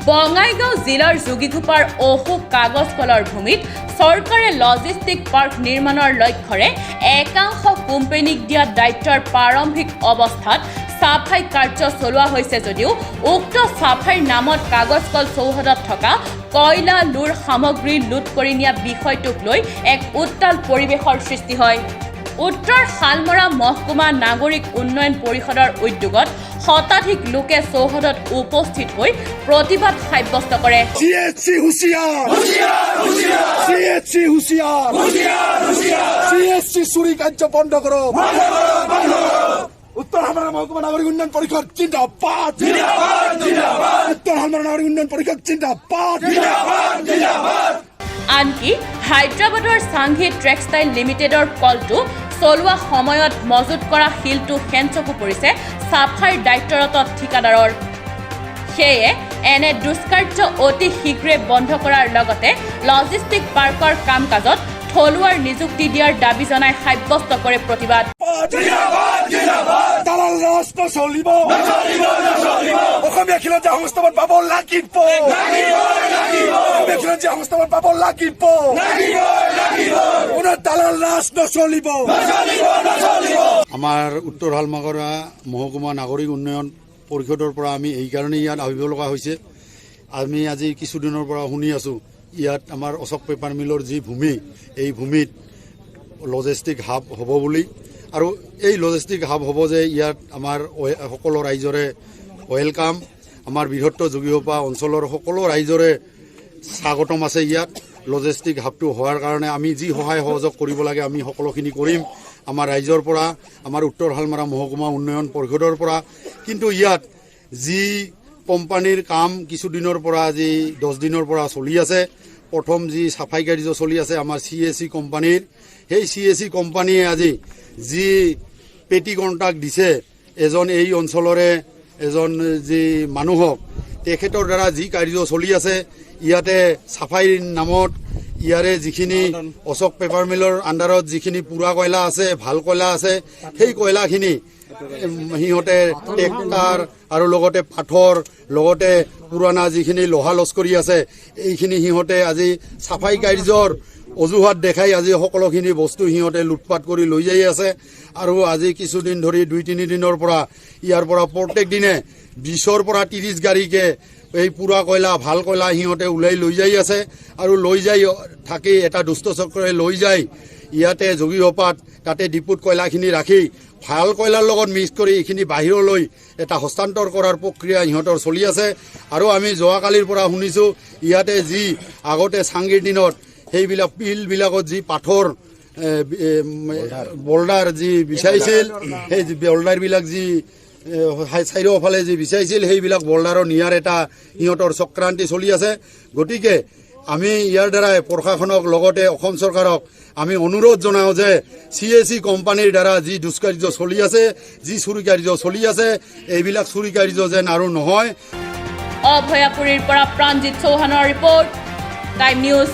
বঙাইগাঁও জিলাৰ যোগীঘোপাৰ অশোক কাগজ কলৰ ভূমিত চৰকাৰে লজিষ্টিক পাৰ্ক নিৰ্মাণৰ লক্ষ্যৰে একাংশ কোম্পানীক দিয়া দায়িত্বৰ প্ৰাৰম্ভিক অৱস্থাত সাফাই কাৰ্য চলোৱা হৈছে যদিও উক্ত সাফাইৰ নামত কাগজ কল চৌহদত থকা কয়লা লুৰ সামগ্ৰী লুট কৰি নিয়া বিষয়টোক লৈ এক উত্তাল পৰিৱেশৰ সৃষ্টি হয়। উত্তৰ শালমৰা মহকুমা নাগৰিক উন্নয়ন পৰিষদৰ উদ্যোগত শতাধিক লোকে চৌহদত উপস্থিত হৈ প্ৰতিবাদ সাব্যস্ত কৰে। চুৰি কাৰ্য বন্ধ কৰক। উত্তৰ শালমৰা মহকুমা নাগৰিক উন্নয়ন পৰিষদ জিন্দাবাদ। উত্তৰ শালমৰা নাগৰিক উন্নয়ন পৰিষদ জিন্দাবাদ। আনকি হায়দৰাবাদৰ সাংঘি টেক্সটাইল লিমিটেডৰ কলটো চলোৱা সময়ত মজুত কৰা শিলটো হেনচকু পৰিছে সাফাইৰ দায়িত্বৰত ঠিকাদাৰৰ। সেয়ে এনে দুষ্কাৰ্য অতি শীঘ্ৰে বন্ধ কৰাৰ লগতে লজিষ্টিক পাৰ্কৰ কাম কাজত থলুৱাৰ নিযুক্তি দিয়াৰ দাবী জনাই সাব্যস্ত কৰে প্ৰতিবাদ। অসমীয়া খিলঞ্জীয়া সংস্থাপন পাব লাগিব। অসমীয়া খিলঞ্জীয়া সংস্থাপন পাব লাগিব। দালাল ৰাজ নচলিব। আমাৰ উত্তৰ শালমৰা মহকুমা নাগৰিক উন্নয়ন পৰিষদৰ পৰা আমি এইকাৰণে ইয়াত আহিব লগা হৈছে। আমি আজি কিছুদিনৰ পৰা শুনি আছোঁ ইয়াত আমাৰ অশোক পেপাৰ মিলৰ যি ভূমি, এই ভূমিত লজিষ্টিক হাব হ'ব বুলি, আৰু এই লজিষ্টিক হাব হ'ব যে ইয়াত আমাৰ সকলো ৰাইজৰে ৱেলকাম। আমাৰ বৃহত্তৰ যোগীঘোপা অঞ্চলৰ সকলো ৰাইজৰে স্বাগতম আছে। ইয়াত লজিষ্টিক হাবটো হোৱাৰ কাৰণে আমি যি সহায় সহযোগ কৰিব লাগে আমি সকলোখিনি কৰিম আমাৰ ৰাইজৰ পৰা, আমাৰ উত্তৰ শালমৰা মহকুমা উন্নয়ন পৰিষদৰ পৰা। কিন্তু ইয়াত যি কোম্পানীৰ কাম কিছুদিনৰ পৰা আজি 10 দিনৰ পৰা চলি আছে, প্ৰথম যি চাফাই কাৰ্য চলি আছে আমাৰ CAC কোম্পানীৰ, সেই CAC কোম্পানীয়ে আজি যি পেটি কণ্ট্ৰাক্ট দিছে এজন এই অঞ্চলৰে এজন যি মানুহক, তেখেতৰ দ্বাৰা যি কাৰ্য চলি আছে ইয়াতে চাফাইৰ নামত ইয়াৰে যিখিনি অশোক পেপাৰ মিলৰ আণ্ডাৰত যিখিনি পুৰা কয়লা আছে, ভাল কয়লা আছে, সেই কয়লাখিনি সিহঁতে ট্ৰেক্টাৰ আৰু লগতে পাথৰ লগতে পুৰণা যিখিনি লোহা লস্কৰি আছে এইখিনি সিহঁতে আজি চাফাই কাৰ্যৰ অজুহাত দেখাই আজি সকলোখিনি বস্তু সিহঁতে লুটপাট কৰি লৈ যাই আছে। আৰু আজি কিছুদিন ধৰি 2-3 দিনৰ পৰা ইয়াৰ পৰা প্ৰত্যেক দিনে 20ৰ পৰা 30 গাড়ীকে এই পুৰা কয়লা ভাল কয়লা সিহঁতে ওলাই লৈ যাই আছে। আৰু লৈ যাই থাকি এটা দুষ্ট চক্ৰই লৈ যায় ইয়াতে যোগীঘোপাত তাতে ডিপুত কয়লাখিনি ৰাখি ভাল কয়লাৰ লগত মিক্স কৰি এইখিনি বাহিৰলৈ এটা হস্তান্তৰ কৰাৰ প্ৰক্ৰিয়া সিহঁতৰ চলি আছে। আৰু আমি যোৱাকালিৰ পৰা শুনিছোঁ ইয়াতে যি আগতে চাংগিৰ দিনত সেইবিলাক পিলবিলাকত যি পাথৰ বল্ডাৰ যি বিচাৰিছিল, সেই বল্ডাৰবিলাক যি চাৰিওফালে যি বিচাৰিছিল সেইবিলাক বল্ডাৰৰ নিয়াৰ এটা সিহঁতৰ চক্ৰান্তি চলি আছে। গতিকে আমি ইয়াৰ দ্বাৰাই প্ৰশাসনক লগতে অসম চৰকাৰক আমি অনুৰোধ জনাওঁ যে CAC কোম্পানীৰ দ্বাৰা যি দুষ্কাৰ্য চলি আছে, যি চুৰি কাৰ্য চলি আছে, এইবিলাক চুৰি কাৰ্য যেন আৰু নহয়। অভয়াপুৰীৰ পৰা প্ৰাণজিৎ চৌহানৰ ৰিপৰ্ট, টাইম নিউজ।